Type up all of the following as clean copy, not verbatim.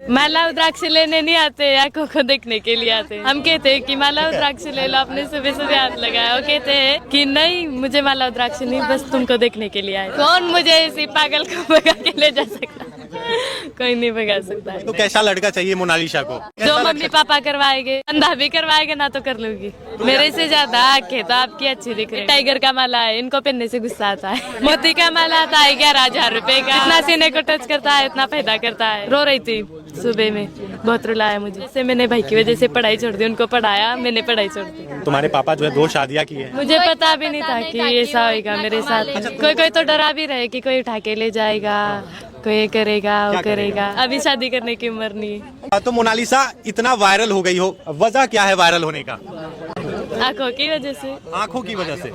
माला रुद्राक्ष लेने नहीं आते, आंखों को देखने के लिए आते। हम कहते हैं कि माला रुद्राक्ष ले लो, आपने सुबह सुबह हाथ लगाया। वो कहते हैं कि नहीं, मुझे माला रुद्राक्ष नहीं, बस तुमको देखने के लिए आए। कौन मुझे ऐसी पागल को भगा के ले जा सकता? कोई नहीं भगा सकता है। तो कैसा लड़का चाहिए मोनालिसा को? जो मम्मी पापा करवाएंगे, अंधा भी करवाएंगे ना तो कर लूंगी। मेरे से ज्यादा आँख है तो आपकी अच्छी दिख रही है। टाइगर का माला है, इनको पहनने से गुस्सा आता है। मोती का माला आता है 11,000 रुपए का। इतना सीने को टच करता है, इतना फायदा करता है। रो रही थी सुबह में, बहुत रुलाया मुझे। जैसे मैंने भाई की वजह से पढ़ाई छोड़ दी, उनको पढ़ाया, मैंने पढ़ाई छोड़ दी। तुम्हारे पापा जो है 2 शादियां की है। मुझे पता भी नहीं था कि ऐसा होगा मेरे साथ। कोई कोई तो डरा भी रहे कि कोई उठा के ले जाएगा, कोई करेगा, वो करेगा। अभी शादी करने की उम्र नहीं है। तो मोनालिसा इतना वायरल हो गई हो, वजह क्या है वायरल होने का? आंखों की वजह से। आंखों की वजह से।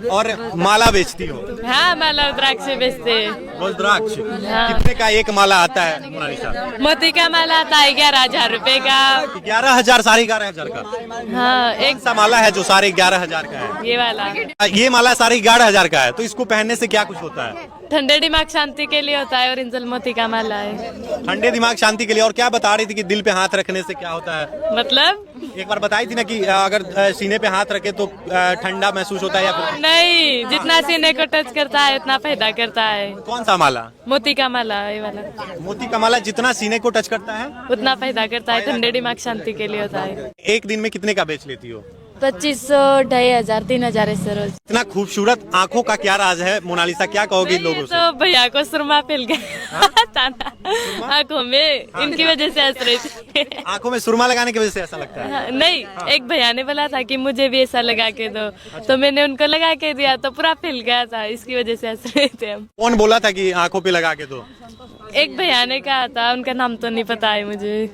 और माला बेचती हो? हाँ, माला रुद्राक्ष बेचते हैं। रुद्राक्ष हाँ। कितने का एक माला आता है मोनालिसा? मोती का माला आता है 11,000 रुपए का। 11,000, 11,500 का? हाँ, एक सा माला है जो 11,500 का है। ये वाला। ये माला 11,500 का है, तो इसको पहनने से क्या कुछ होता है? ठंडे दिमाग शांति के लिए होता है और इंजल मोती का माला है। ठंडे दिमाग शांति के लिए। और क्या बता रही थी कि दिल पे हाथ रखने से क्या होता है? मतलब एक बार बताई थी ना कि अगर सीने पे हाथ रखे तो ठंडा महसूस होता है या फिर? नहीं, जितना सीने को टच करता है उतना फायदा करता है। कौन सा माला? मोती का माला, ये वाला। मोती का माला जितना सीने को टच करता है उतना फायदा करता है, ठंडे दिमाग शांति के लिए होता है। एक दिन में कितने का बेच लेती हो? 2500, 2,500, 3,000 ऐसे रोज। इतना खूबसूरत आंखों का क्या राज है मोनालिसा, क्या कहोगी लोगों से? तो भैया को सुरमा फैल गया था ना आंखों में, इनकी वजह से हंस रही थी। आंखों में सुरमा लगाने की वजह से ऐसा लगता है? हाँ, नहीं, एक भैया ने बोला था कि मुझे भी ऐसा लगा के दो, तो मैंने उनको लगा के दिया तो पूरा फैल गया था, इसकी वजह से हंस रहे थे हम। कौन बोला था कि आंखों पे लगा के दो? एक भैया ने कहा था, उनका नाम तो नहीं पता है मुझे।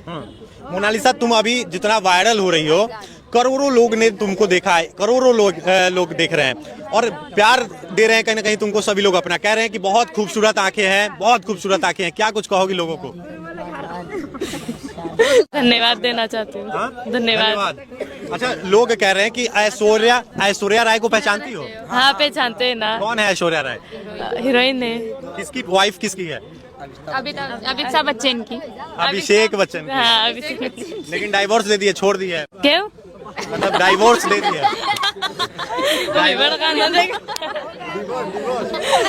मोनालिसा, तुम अभी जितना वायरल हो रही हो, करोड़ों लोग ने तुमको देखा है, करोड़ों लोग देख रहे हैं और प्यार दे रहे हैं कहीं ना कहीं तुमको। सभी लोग अपना कह रहे हैं कि बहुत खूबसूरत आंखें हैं, बहुत खूबसूरत आंखें हैं। क्या कुछ कहोगी लोगों को? धन्यवाद देना चाहती हूँ। हाँ? धन्यवाद। अच्छा, लोग कह रहे हैं कि ऐश्वर्या राय को पहचानती हो? हाँ, पहचानते हैं ना। कौन है ऐश्वर्या राय? हीरोइन है। किसकी वाइफ किसकी है? अभिषेक बच्चन की। अभिषेक बच्चन की। हाँ, अभिषेक। लेकिन डाइवोर्स दे दिए, छोड़ दी है। क्यों? मतलब डाइवोर्स दे दिया।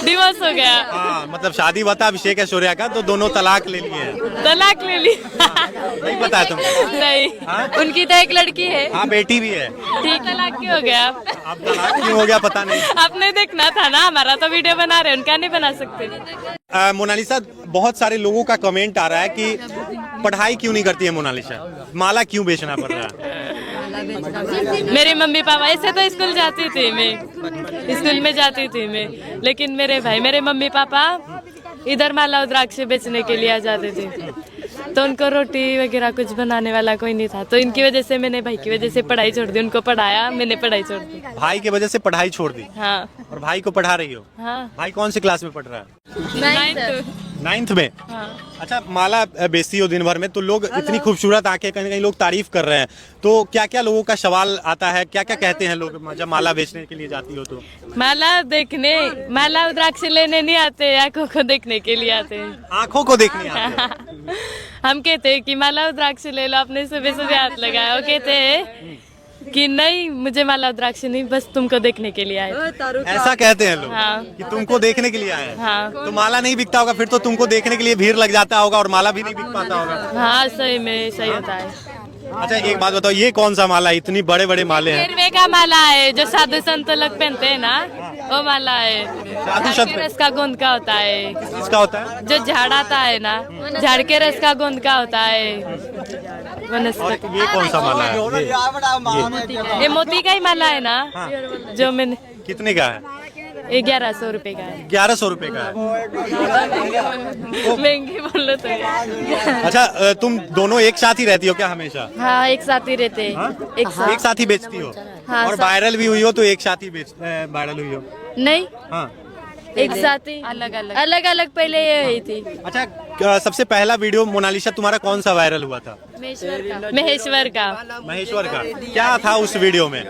डिवोर्स हो गया। हाँ, मतलब शादी हुआ था अभिषेक ऐश्वर्या का, तो दोनों तलाक ले लिए हैं। तलाक ले ली? नहीं पता है तुमको? नहीं। हाँ? उनकी तो एक लड़की है। हाँ, बेटी भी है। ठीक, तलाक क्यों हो गया? अब तलाक क्यों हो गया पता नहीं। आपने देखना था ना, हमारा तो वीडियो बना रहे, उनका नहीं बना सकते। मोनालिसा, बहुत सारे लोगों का कमेंट आ रहा है कि पढ़ाई क्यों नहीं करती है मोनालिसा, माला क्यों बेचना पड़ रहा है? मेरे मम्मी पापा, ऐसे तो स्कूल जाती थी मैं, स्कूल में जाती थी मैं, लेकिन मेरे मम्मी पापा इधर माला रुद्राक्ष बेचने के लिए आ जाते थे, तो उनको रोटी वगैरह कुछ बनाने वाला कोई नहीं था, तो इनकी वजह से मैंने भाई की वजह से पढ़ाई छोड़ दी। उनको पढ़ाया, मैंने पढ़ाई छोड़ दी। भाई की वजह से पढ़ाई छोड़ दी? हाँ। और भाई को पढ़ा रही हो? हाँ। भाई कौन सी क्लास में पढ़ रहा है? 9th में। हाँ। अच्छा, माला बेचती हो दिन भर में, तो लोग इतनी खूबसूरत आंखें, कहीं कहीं लोग तारीफ कर रहे हैं, तो क्या क्या लोगों का सवाल आता है, क्या क्या कहते हैं लोग जब माला बेचने के लिए जाती हो तो? माला रुद्राक्ष लेने नहीं आते, आंखों को देखने के लिए आते हैं। आंखों को देखने आते हैं। हम कहते हैं कि माला रुद्राक्ष ले लो, आपने सुबह सुबह हाथ लगाया। वो कहते हैं कि नहीं, मुझे माला रुद्राक्ष नहीं, बस तुमको देखने के लिए आए। ऐसा कहते हैं लोग? हाँ। कि तुमको देखने के लिए आए हैं? हाँ। तो माला नहीं बिकता होगा फिर तो, तुमको देखने के लिए भीड़ लग जाता होगा और माला भी नहीं बिक पाता होगा। हाँ, सही में सही होता है। अच्छा, एक बात बताओ, ये कौन सा माला है? इतनी बड़े बड़े माले हैं। गिरवे का माला है, जो साधु संत लोग पहनते हैं ना, वो माला है। साधु संत रस का गोंद का होता है। किसका होता है? जो झाड़ आता है ना, झाड़ के रस का गोंद का होता है। और ये कौन सा माला है? ये मोती का ही माला है ना। जो मैंने। कितने का है? 1100 रुपए का है। 1100 रुपए का है। महंगी बोलो तो। अच्छा, तुम दोनों एक साथ ही रहती हो क्या हमेशा? हाँ, एक साथ ही रहते हैं। हाँ? एक साथ ही बेचती हो? हाँ, और वायरल भी हुई हो तो एक साथ ही वायरल हुई हो? नहीं, हाँ, एक साथ ही। अलग अलग पहले ये हुई थी। अच्छा, सबसे पहला वीडियो मोनालिसा तुम्हारा कौन सा वायरल हुआ था? महेश्वर का। महेश्वर का। क्या था उस वीडियो में?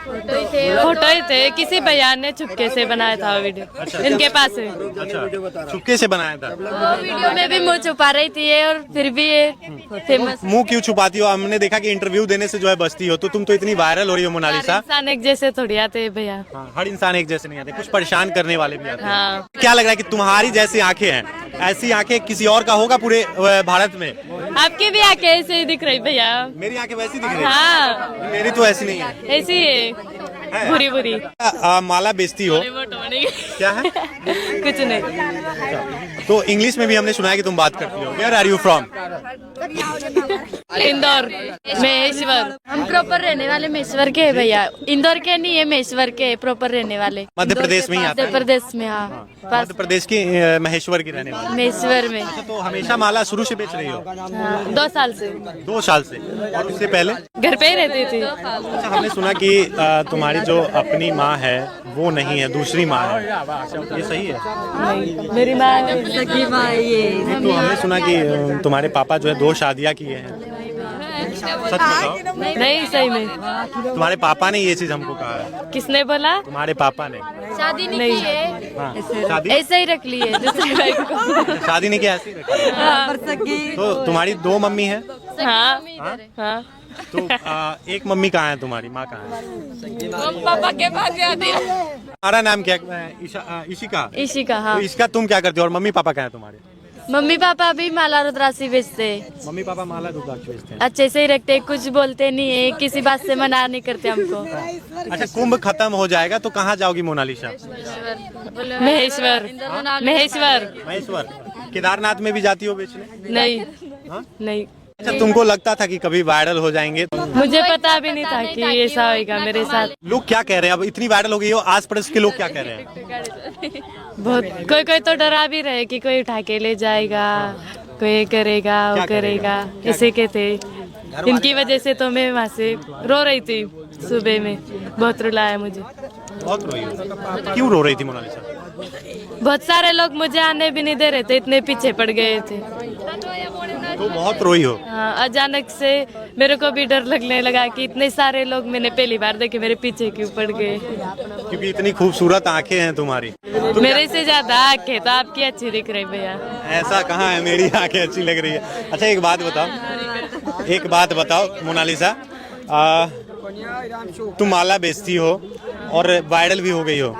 फोटो ही थे, किसी बयान ने चुपके से बनाया था वो वीडियो, इनके पास है। अच्छा, चुपके से बनाया था। वो वीडियो में भी मुंह छुपा रही थी ये, और फिर भी ये फेमस। मुंह क्यों छुपाती हो? हमने देखा कि इंटरव्यू देने से जो है बचती हो, तो तुम तो इतनी वायरल हो रही हो मोनालिसा। इंसान एक जैसे थोड़ी आते हैं भैया। हाँ, हर इंसान एक जैसे नहीं आते, कुछ परेशान करने वाले भी आते हैं। हाँ। क्या लग रहा है कि तुम्हारी जैसी आंखें हैं, ऐसी आंखें किसी और का होगा पूरे भारत में? आपकी भी आंखें ऐसे ही दिख रही भैया। मेरी आंखें वैसी दिख रही है? हाँ, मेरी तो ऐसी नहीं है। ऐसी है, बुरी बुरी। माला बेचती हो, क्या है? कुछ नहीं। तो इंग्लिश में भी हमने सुना है कि तुम बात करती हो। Where are you from? Indore, Maheshwar. हम प्रॉपर रहने वाले महेश्वर के हैं भैया, इंदौर के नहीं है, महेश्वर के प्रॉपर रहने वाले। मध्य प्रदेश में ही आता मध्य है? प्रदेश में, हाँ, पास मध्य प्रदेश की महेश्वर की रहने वाली। महेश्वर में। अच्छा, तो हमेशा माला शुरू से बेच रही हो? हाँ, 2 साल से 2 साल से। और उससे पहले? घर पे ही रहती थी। अच्छा, हमने सुना कि तुम्हारी जो अपनी माँ है वो नहीं है, दूसरी माँ है, ये सही है? नहीं, मेरी माँ सगी माँ ये। तो हमने सुना कि तुम्हारे पापा जो है 2 शादियाँ किए हैं, सच बताओ? नहीं, सही में। तुम्हारे पापा ने ये चीज हमको कहा है। किसने बोला? तुम्हारे पापा ने। शादी नहीं की है, हाँ, शादी ऐसे ही रख ली है दूसरे भाई को। शादी नहीं की, ऐसी रखी है। हाँ, तो तुम्हारी 2 मम्मी है? हाँ, हाँ। तो एक मम्मी कहाँ है तुम्हारी? माँ कहाँ है? पापा के पास जाती है। तुम्हारा नाम क्या है? इशिका। इशिका, तो हाँ। इसका तुम क्या करते हो? और मम्मी पापा कहाँ है तुम्हारे? मम्मी पापा भी माला रुद्राक्षी बेचते हैं। मम्मी पापा माला रुद्राक्ष बेचते हैं। अच्छे से ही रखते हैं, कुछ बोलते नहीं है, किसी बात से मना नहीं करते हमको। अच्छा, कुंभ खत्म हो जाएगा तो कहाँ जाओगी मोनालिसा? महेश्वर, महेश्वर। महेश्वर। केदारनाथ में भी जाती हो बेचने? नहीं, हाँ? नहीं। अच्छा, तुमको लगता था कि कभी वायरल हो जाएंगे? मुझे पता भी नहीं था कि ऐसा होगा मेरे साथ। लोग क्या कह रहे हैं? अब इतनी वायरल हो गई हो, आस पड़ोस के लोग क्या कह रहे हैं? बहुत कोई कोई तो डरा भी रहे कि कोई उठा के ले जाएगा, कोई करेगा, वो करेगा, ऐसे के थे। इनकी वजह से तो मैं वहाँ से रो रही थी, सुबह में बहुत रुलाया मुझे। बहुत रोई हो? क्यों रो रही थी मोनालिसा? बहुत सारे लोग मुझे आने भी नहीं दे रहे थे, इतने पीछे पड़ गए थे। तो बहुत रोई हो? हाँ, अचानक से मेरे को भी डर लगने लगा कि इतने सारे लोग मैंने पहली बार देखे, मेरे पीछे क्यों पड़ गए। क्योंकि इतनी खूबसूरत आंखें हैं तुम्हारी। मेरे से ज्यादा आंखें तो आपकी अच्छी दिख रही भैया। ऐसा कहाँ है, मेरी आंखें अच्छी लग रही है। अच्छा, एक बात बताओ मोनालिसा, तुम माला बेचती हो और वायरल भी हो गई हो,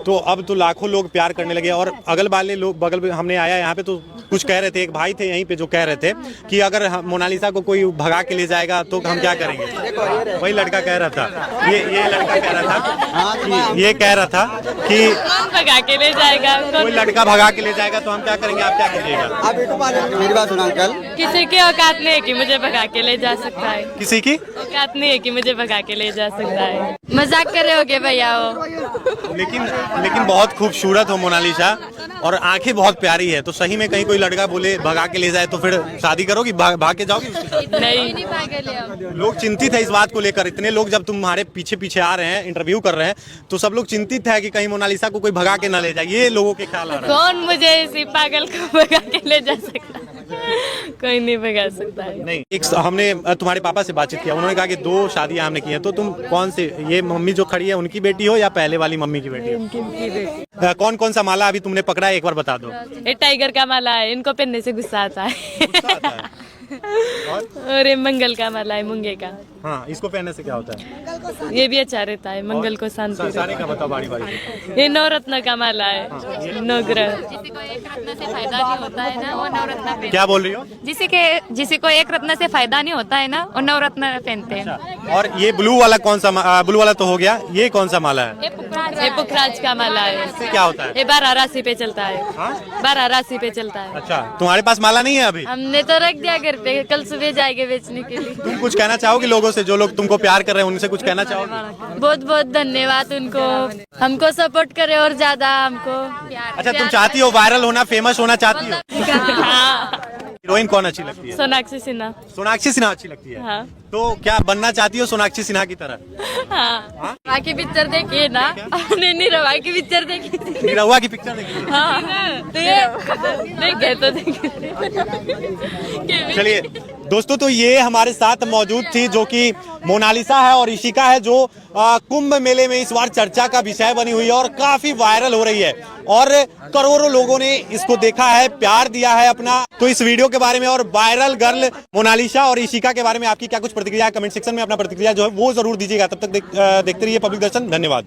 तो अब तो लाखों लोग प्यार करने लगे। और अगल वाले लोग, बगल में हमने आया यहाँ पे तो कुछ कह रहे थे, एक भाई थे यहीं पे जो कह रहे थे कि अगर मोनालिसा को कोई भगा के ले जाएगा तो हम क्या करेंगे? वही लड़का कह रहा था, ये लड़का कह रहा था, ये कह रहा था कि भगा के ले जाएगा, कोई लड़का भगा के ले जाएगा तो हम क्या करेंगे? आप क्या कीजिएगा? मेरी बात सुना अंकल। किसी की औकात नहीं है कि मुझे भगा के ले जा सकता है। किसी की औकात नहीं है कि मुझे भगा के ले जा सकता है। मजाक कर रहे होगे भैया वो। लेकिन बहुत खूबसूरत हो मोनालिसा, और आंखें बहुत प्यारी है। तो सही में कहीं कोई लड़का बोले भगा के ले जाए तो फिर शादी करोगी? भाग के जाओगी उसके साथ? नहीं, लोग चिंतित है इस बात को लेकर। इतने लोग जब तुम्हारे पीछे पीछे आ रहे हैं, इंटरव्यू कर रहे हैं, तो सब लोग चिंतित है कि कहीं मोनालिसा को कोई भगा के ना ले जाए। ये लोगों के ख्याल आ रहा है। कौन मुझे इसी पागल को भगा के ले जा सकता है? कोई नहीं भगा सकता है। नहीं, एक हमने तुम्हारे पापा से बातचीत किया, उन्होंने कहा कि 2 शादियां हमने की हैं। तो तुम कौन से, ये मम्मी जो खड़ी है उनकी बेटी हो या पहले वाली मम्मी की बेटी हो? कौन कौन सा माला अभी तुमने पकड़ा है, एक बार बता दो। ये टाइगर का माला है, इनको पहनने से गुस्सा आता है। और ये मंगल का माला है, मूंगे का। हाँ, इसको पहनने से क्या होता है? ये भी अच्छा रहता है, मंगल को शांति। सारे का बताओ बारी बारी। ये नवरत्न का माला है, नवग्रह। जिसी को एक रत्न से फायदा नहीं होता है ना, वो नवरत्न पहनते। क्या बोल रही हो? जिसी को एक रत्न से फायदा नहीं होता है ना, वो नवरत्न पहनते हैं। और ये ब्लू वाला कौन सा? ब्लू वाला तो हो गया, ये कौन सा माला है? ये पुखराज का माला है। इससे क्या होता है? ये 12 राशि पे चलता है। हाँ? 12 राशि पे चलता है। अच्छा, तुम्हारे पास माला नहीं है अभी? हमने तो रख दिया घर पे, कल सुबह जाएंगे बेचने के लिए। तुम कुछ कहना चाहोगे लोगों से, जो लोग तुमको प्यार कर रहे हैं, उनसे कुछ कहना चाहोगे? बहुत बहुत धन्यवाद उनको, हमको सपोर्ट करे और ज्यादा हमको। अच्छा, तुम चाहती हो वायरल होना, फेमस होना चाहती हो? हाँ। हीरोइन कौन अच्छी लगती है? सोनाक्षी सिन्हा। सोनाक्षी सिन्हा अच्छी लगती है। हाँ तो क्या बनना चाहती हो सोनाक्षी सिन्हा की तरह? हाँ। बाकी पिक्चर देखिए ना। नहीं रवा की पिक्चर देखी। निरहुआ की पिक्चर देखी? हाँ तो ये देखे तो देखे। चलिए दोस्तों, तो ये हमारे साथ मौजूद थी जो कि मोनालिसा है और इशिका है, जो कुंभ मेले में इस बार चर्चा का विषय बनी हुई है और काफी वायरल हो रही है और करोड़ों लोगों ने इसको देखा है, प्यार दिया है अपना। तो इस वीडियो के बारे में और वायरल गर्ल मोनालिसा और इशिका के बारे में आपकी क्या कुछ प्रतिक्रिया है? कमेंट सेक्शन में अपना प्रतिक्रिया जो है वो जरूर दीजिएगा। तब तक देखते रहिए पब्लिक दर्शन। धन्यवाद।